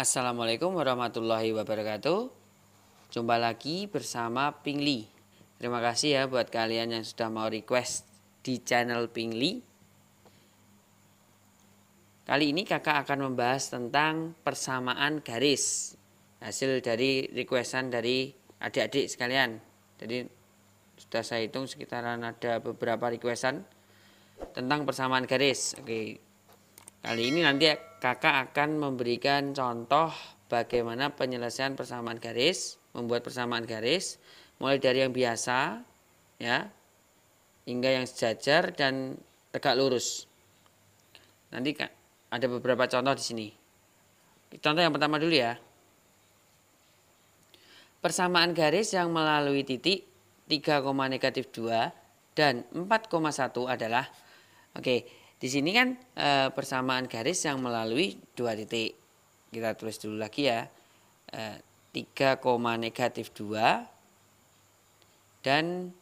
Assalamualaikum warahmatullahi wabarakatuh. Jumpa lagi bersama Pingli. Terima kasih ya buat kalian yang sudah mau request di channel Pingli. Kali ini kakak akan membahas tentang persamaan garis. Hasil dari requestan dari adik-adik sekalian. Jadi sudah saya hitung sekitaran ada beberapa requestan tentang persamaan garis. Oke. Kali ini nanti kakak akan memberikan contoh bagaimana penyelesaian persamaan garis, membuat persamaan garis, mulai dari yang biasa, ya, hingga yang sejajar dan tegak lurus. Nanti ada beberapa contoh di sini. Contoh yang pertama dulu ya. Persamaan garis yang melalui titik 3, -2 dan 4,1 adalah, oke. Di sini kan persamaan garis yang melalui dua titik. Kita tulis dulu lagi ya. 3, -2 dan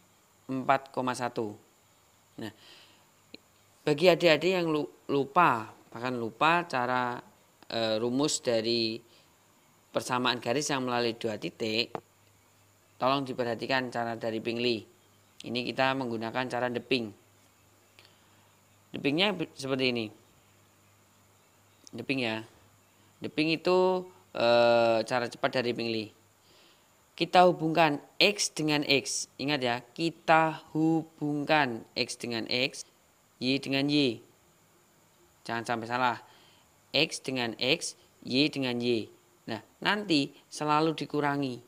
4,1. Nah, bagi adik-adik yang bahkan lupa cara rumus dari persamaan garis yang melalui dua titik, tolong diperhatikan cara dari Pingli. Ini kita menggunakan cara deping. Depingnya seperti ini. Deping ya. Deping itu cara cepat dari Pingli. Kita hubungkan X dengan X. Ingat ya, kita hubungkan X dengan X, Y dengan Y. Jangan sampai salah. X dengan X, Y dengan Y. Nah, nanti selalu dikurangi.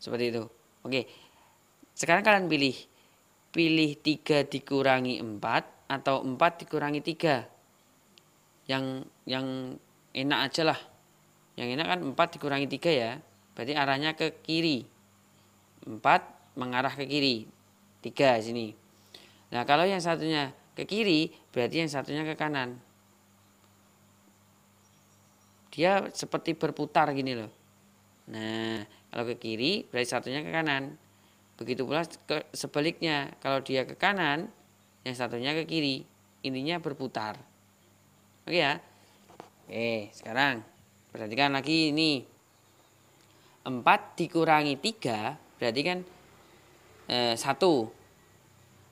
Seperti itu. Oke. Sekarang kalian pilih 3 dikurangi 4 atau 4 dikurangi 3. Yang enak aja lah. Yang enak kan 4 dikurangi 3 ya. Berarti arahnya ke kiri. 4 mengarah ke kiri. 3 sini. Nah, kalau yang satunya ke kiri, berarti yang satunya ke kanan. Dia seperti berputar gini loh. Nah, kalau ke kiri, berarti satunya ke kanan. Begitu pula sebaliknya, kalau dia ke kanan, yang satunya ke kiri. Intinya berputar. Oke ya. Oke, sekarang perhatikan lagi ini. 4 dikurangi 3 berarti kan 1.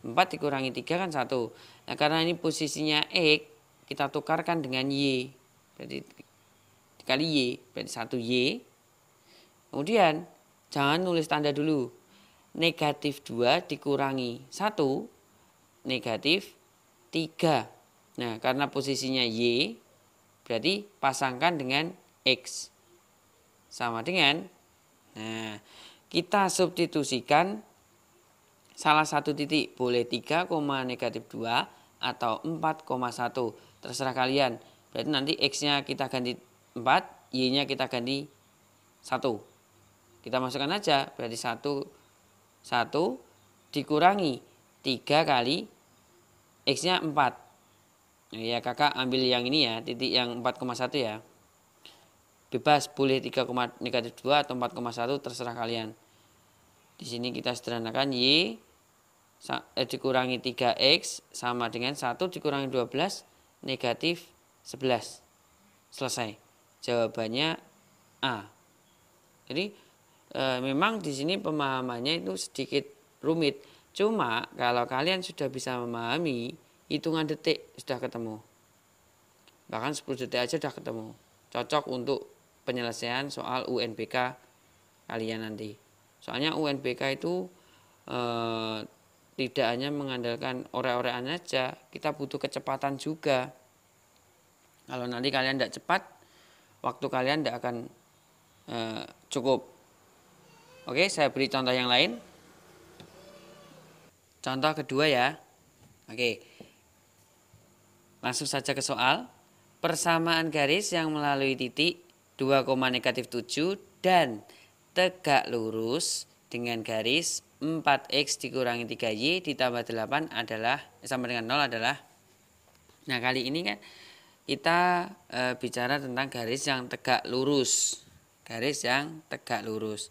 4 dikurangi 3 kan 1. Nah, karena ini posisinya X, kita tukarkan dengan Y. Berarti dikali Y, berarti 1Y. Kemudian jangan nulis tanda dulu. -2 dikurangi 1, -3. Nah, karena posisinya Y, berarti pasangkan dengan X. Sama dengan, nah, kita substitusikan salah satu titik. Boleh 3, -2 atau 4,1. Terserah kalian. Berarti nanti X-nya kita ganti 4, Y-nya kita ganti 1. Kita masukkan aja, berarti 1 dikurangi 3 kali X-nya 4. Ya, kakak ambil yang ini ya, titik yang 4,1 ya. Bebas, boleh 3,-2 atau 4,1, terserah kalian. Di sini kita sederhanakan Y dikurangi 3X sama dengan 1 dikurangi 12 -11. Selesai. Jawabannya A. Jadi memang di sini pemahamannya itu sedikit rumit. Cuma kalau kalian sudah bisa memahami, hitungan detik sudah ketemu. Bahkan 10 detik aja sudah ketemu. Cocok untuk penyelesaian soal UNBK kalian nanti. Soalnya UNBK itu tidak hanya mengandalkan orek-orekan aja, kita butuh kecepatan juga. Kalau nanti kalian tidak cepat, waktu kalian tidak akan cukup. Oke, saya beri contoh yang lain. Contoh kedua ya. Oke. Langsung saja ke soal. Persamaan garis yang melalui titik 2, -7 dan tegak lurus dengan garis 4X dikurangi 3Y ditambah 8 adalah sama dengan 0 adalah. Nah, kali ini kan kita bicara tentang garis yang tegak lurus. Garis yang tegak lurus.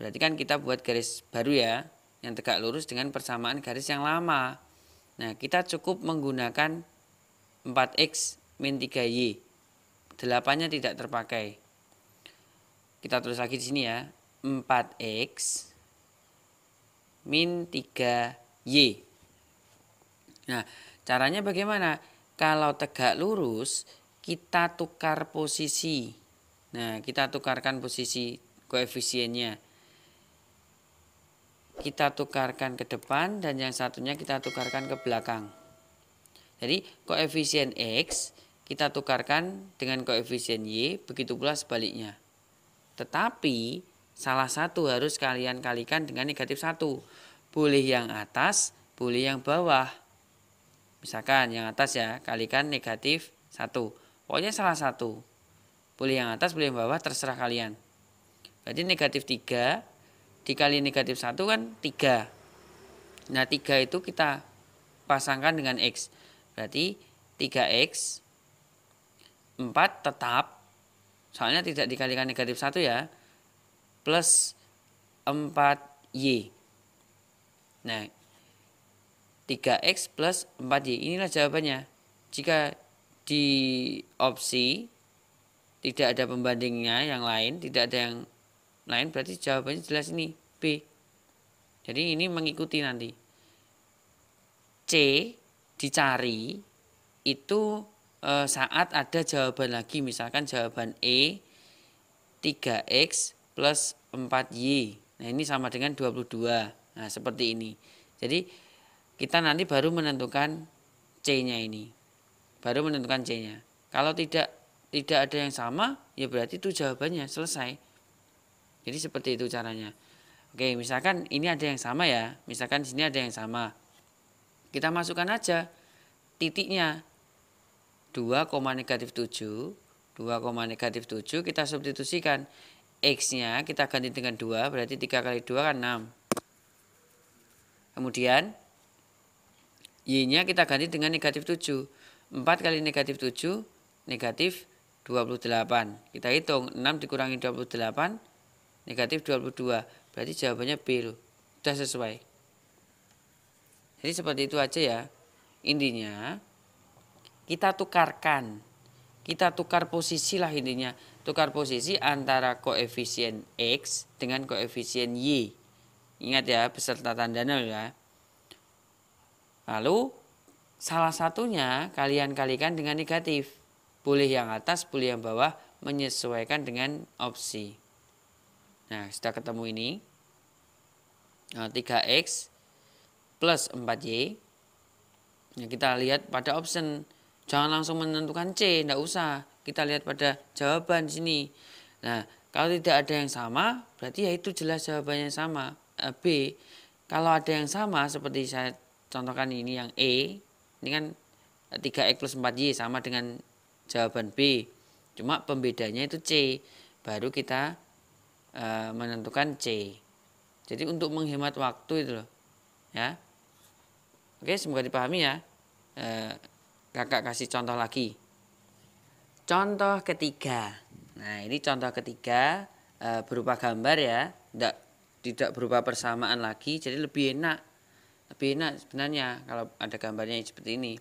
Berarti kan kita buat garis baru ya, yang tegak lurus dengan persamaan garis yang lama. Nah, kita cukup menggunakan 4X min 3Y 8-nya tidak terpakai. Kita tulis lagi di sini ya. 4x min 3y. Nah, caranya bagaimana? Kalau tegak lurus, kita tukar posisi. Nah, kita tukarkan posisi koefisiennya. Kita tukarkan ke depan dan yang satunya kita tukarkan ke belakang. Jadi koefisien X kita tukarkan dengan koefisien Y, begitu pula sebaliknya. Tetapi salah satu harus kalian kalikan dengan negatif 1. Boleh yang atas, boleh yang bawah. Misalkan yang atas ya, kalikan negatif 1. Pokoknya salah satu. Boleh yang atas, boleh yang bawah, terserah kalian. Berarti negatif 3 dikali negatif 1 kan 3. Nah 3 itu kita pasangkan dengan X. Berarti 3X 4 tetap, soalnya tidak dikalikan negatif 1 ya, plus 4Y. Nah 3X plus 4Y, inilah jawabannya. Jika di opsi tidak ada pembandingnya yang lain, tidak ada yang lain, berarti jawabannya jelas ini B. Jadi ini mengikuti nanti. C dicari itu saat ada jawaban lagi, misalkan jawaban E 3X plus 4Y. Nah ini sama dengan 22. Nah seperti ini. Jadi kita nanti baru menentukan C-nya ini. Baru menentukan C-nya. Kalau tidak ada yang sama, ya berarti itu jawabannya selesai. Jadi seperti itu caranya. Oke, misalkan ini ada yang sama ya. Misalkan di sini ada yang sama. Kita masukkan aja titiknya. 2, negatif 7. 2, negatif 7 kita substitusikan. X-nya kita ganti dengan 2, berarti 3 kali 2 kan 6. Kemudian Y-nya kita ganti dengan negatif 7. 4 kali negatif 7, negatif 28. Kita hitung 6 dikurangi 28, negatif 22. Berarti jawabannya B loh. Sudah sesuai. Jadi seperti itu aja ya. Intinya kita tukarkan. Kita tukar posisi lah intinya. Tukar posisi antara koefisien X dengan koefisien Y. Ingat ya, beserta tanda nol ya. Lalu salah satunya kalian kalikan dengan negatif. Boleh yang atas, boleh yang bawah, menyesuaikan dengan opsi. Nah, sudah ketemu ini. Nah, 3X plus 4Y. Nah, kita lihat pada option. Jangan langsung menentukan C, tidak usah. Kita lihat pada jawaban di sini. Nah, kalau tidak ada yang sama, berarti ya itu jelas jawabannya sama. B. Kalau ada yang sama, seperti saya contohkan ini yang E. Ini kan 3X plus 4Y sama dengan jawaban B. Cuma pembedanya itu C. Baru kita menentukan C. Jadi untuk menghemat waktu itu loh. Ya. Oke, semoga dipahami ya. Kakak kasih contoh lagi. Contoh ketiga. Nah, ini contoh ketiga berupa gambar ya. Tidak berupa persamaan lagi. Jadi lebih enak. Lebih enak sebenarnya kalau ada gambarnya seperti ini.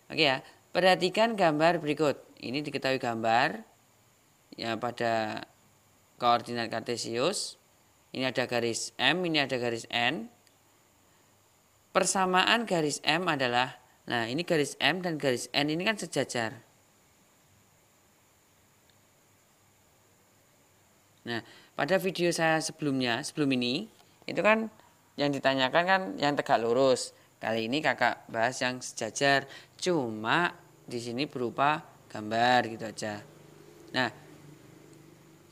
Oke ya. Perhatikan gambar berikut. Ini diketahui gambar ya pada koordinat kartesius. Ini ada garis M, ini ada garis N. Persamaan garis M adalah, nah ini garis M dan garis N ini kan sejajar. Nah, pada video saya sebelum ini, itu kan yang ditanyakan kan yang tegak lurus. Kali ini kakak bahas yang sejajar, cuma di sini berupa gambar gitu aja. Nah,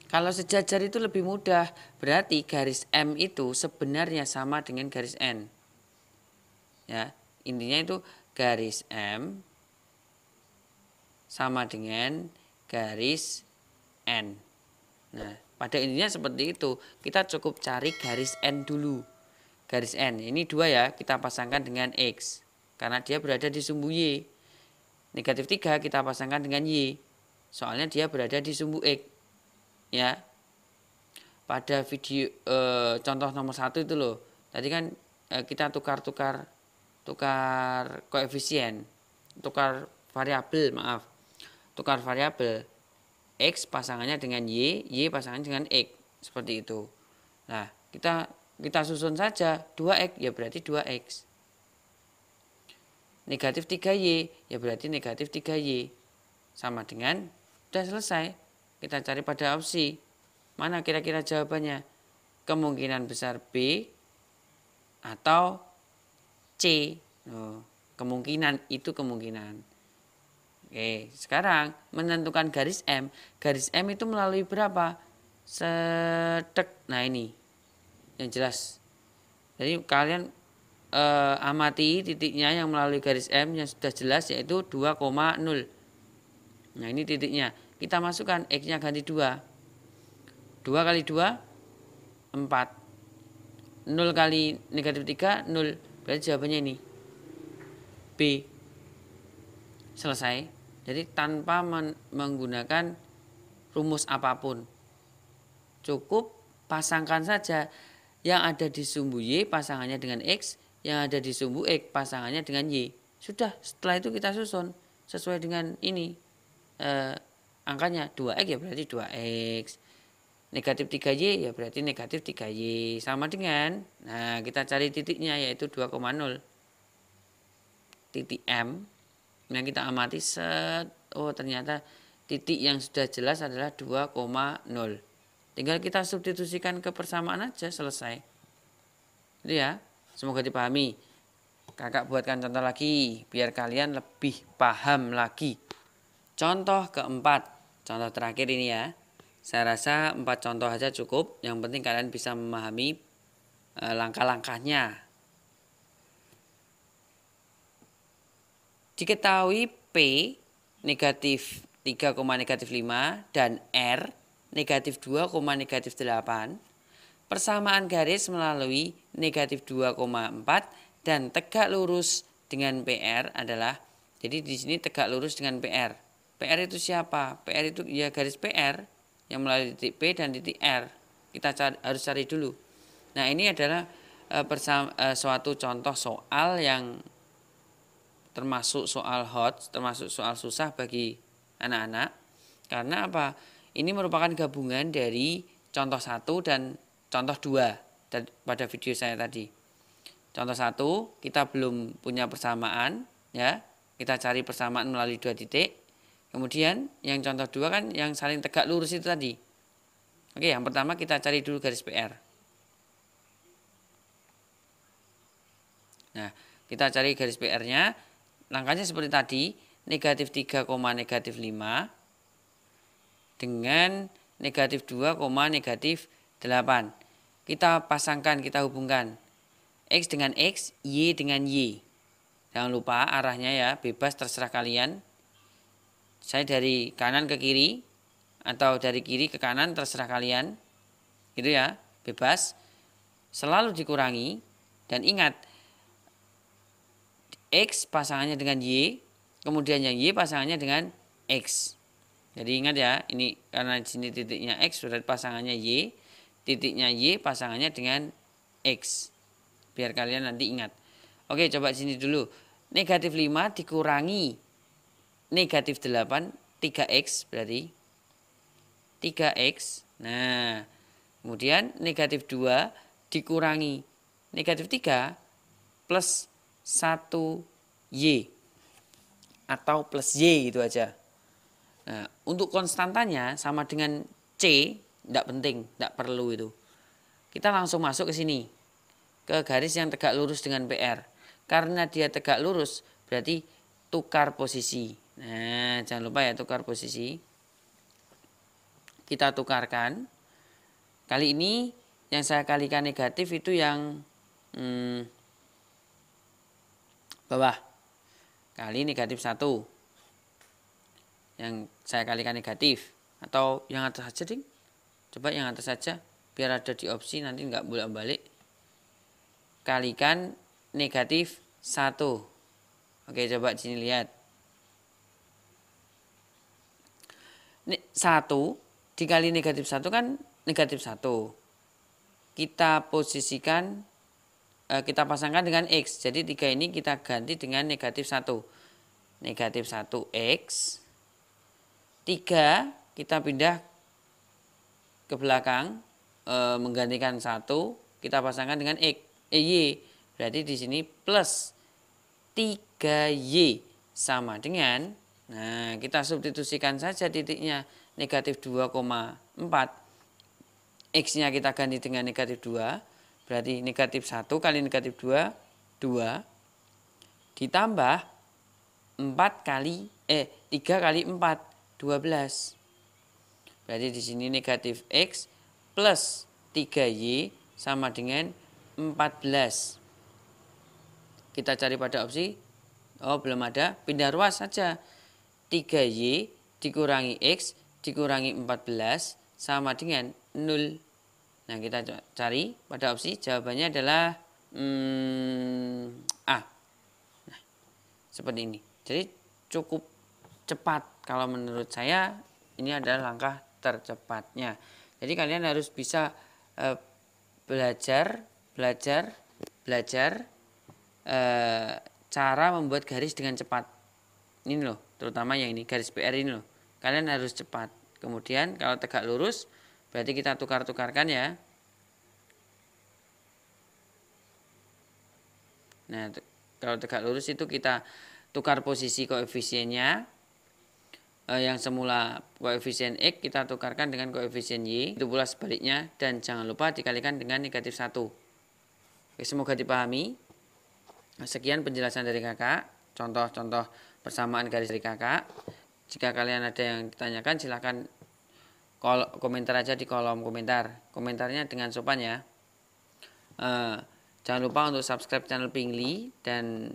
kalau sejajar itu lebih mudah, berarti garis M itu sebenarnya sama dengan garis N. Ya, intinya itu garis M sama dengan garis N. Nah, pada intinya seperti itu. Kita cukup cari garis N dulu. Garis N, ini 2 ya, kita pasangkan dengan X. Karena dia berada di sumbu Y. Negatif 3 kita pasangkan dengan Y. Soalnya dia berada di sumbu X. Ya. Pada video contoh nomor 1 itu loh. Tadi kan kita tukar koefisien, tukar variabel, tukar variabel. X pasangannya dengan Y pasangannya dengan X. Seperti itu. Nah, kita susun saja 2X ya berarti 2X. Negatif 3Y ya berarti negatif 3Y. Sama dengan, sudah selesai. Kita cari pada opsi. Mana kira-kira jawabannya? Kemungkinan besar B atau C. Kemungkinan itu kemungkinan. Oke, sekarang menentukan garis M. Garis M itu melalui berapa? Setek. Nah ini yang jelas. Jadi kalian amati titiknya yang melalui garis M yang sudah jelas yaitu 2,0. Nah ini titiknya. Kita masukkan X-nya ganti 2. 2 kali 2, 4. 0 kali negatif 3, 0. Berarti jawabannya ini. B. Selesai. Jadi tanpa menggunakan rumus apapun. Cukup pasangkan saja yang ada di sumbu Y pasangannya dengan X, yang ada di sumbu X pasangannya dengan Y. Sudah, setelah itu kita susun sesuai dengan ini. Angkanya 2X ya berarti 2X. Negatif 3Y ya berarti negatif 3Y. Sama dengan, nah kita cari titiknya yaitu 2,0. Titik M. Nah kita amati set. Oh ternyata titik yang sudah jelas adalah 2,0. Tinggal kita substitusikan ke persamaan aja, selesai. Itu ya. Semoga dipahami. Kakak buatkan contoh lagi biar kalian lebih paham lagi. Contoh keempat. Contoh terakhir ini ya. Saya rasa 4 contoh aja cukup. Yang penting kalian bisa memahami langkah-langkahnya. Diketahui P negatif 3,-5 dan R negatif 2,-8. Persamaan garis melalui negatif 2,4 dan tegak lurus dengan PR adalah, jadi di sini tegak lurus dengan PR. PR itu siapa? PR itu ya garis PR yang melalui titik P dan titik R. Kita harus cari dulu. Nah ini adalah suatu contoh soal yang termasuk soal hot, termasuk soal susah bagi anak-anak. Karena apa? Ini merupakan gabungan dari contoh 1 dan contoh 2 pada video saya tadi. Contoh 1, kita belum punya persamaan, ya. Kita cari persamaan melalui 2 titik. Kemudian yang contoh 2 kan yang saling tegak lurus itu tadi. Oke, yang pertama kita cari dulu garis PR. Nah, kita cari garis PR-nya. Langkahnya seperti tadi, negatif 3, negatif 5 dengan negatif 2, negatif 8. Kita pasangkan, kita hubungkan X dengan X, Y dengan Y. Jangan lupa arahnya ya, bebas terserah kalian. Saya dari kanan ke kiri atau dari kiri ke kanan terserah kalian. Gitu ya, bebas. Selalu dikurangi dan ingat X pasangannya dengan Y, kemudian yang Y pasangannya dengan X. Jadi ingat ya, ini karena di sini titiknya X, berarti pasangannya Y, titiknya Y pasangannya dengan X. Biar kalian nanti ingat. Oke, coba di sini dulu. Negatif 5 dikurangi negatif 8, 3X berarti 3X. Nah, kemudian negatif 2 dikurangi negatif 3 plus 1Y atau plus Y gitu aja. Nah, untuk konstantanya sama dengan C, tidak penting, tidak perlu itu. Kita langsung masuk ke sini, ke garis yang tegak lurus dengan PR. Karena dia tegak lurus, berarti tukar posisi. Nah, jangan lupa ya tukar posisi. Kita tukarkan. Kali ini yang saya kalikan negatif itu yang bawah kali negatif 1 yang saya kalikan negatif, atau yang atas saja ding. Coba yang atas saja biar ada di opsi, nanti nggak bolak-balik. Kalikan negatif 1. Oke, coba di sini lihat. 1 dikali negatif 1 kan negatif 1. Kita posisikan, kita pasangkan dengan X. Jadi 3 ini kita ganti dengan negatif 1. Negatif 1X. 3 kita pindah ke belakang, menggantikan 1, kita pasangkan dengan Y. Berarti di sini plus 3Y sama dengan, nah kita substitusikan saja titiknya, negatif 2,4. X-nya kita ganti dengan negatif 2. Berarti negatif 1 kali negatif 2, 2. Ditambah 3 kali 4, 12. Berarti di sini negatif X plus 3Y sama dengan 14. Kita cari pada opsi, belum ada, pindah ruas saja. 3Y dikurangi X dikurangi 14 sama dengan 0. Nah, kita cari pada opsi, jawabannya adalah A. Nah, seperti ini. Jadi cukup cepat. Kalau menurut saya, ini adalah langkah tercepatnya. Jadi kalian harus bisa belajar cara membuat garis dengan cepat. Ini loh, terutama yang ini, garis PR ini loh. Kalian harus cepat. Kemudian kalau tegak lurus, berarti kita tukar-tukarkan ya. Nah, kalau tegak lurus itu kita tukar posisi koefisiennya. Yang semula koefisien X kita tukarkan dengan koefisien Y. Itu pula sebaliknya, dan jangan lupa dikalikan dengan negatif 1. Oke, semoga dipahami. Sekian penjelasan dari kakak, contoh-contoh persamaan garis dari kakak. Jika kalian ada yang ditanyakan, silahkan komentar aja di kolom komentar. Komentarnya dengan sopan ya. Jangan lupa untuk subscribe channel Pingli, dan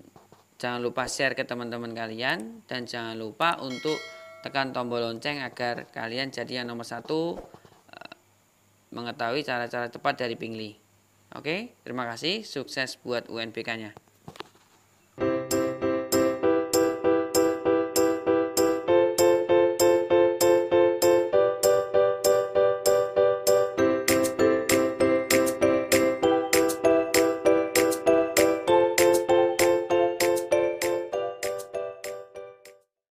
jangan lupa share ke teman-teman kalian, dan jangan lupa untuk tekan tombol lonceng agar kalian jadi yang nomor 1 mengetahui cara-cara tepat dari Pingli. Oke, terima kasih, sukses buat UNBK-nya.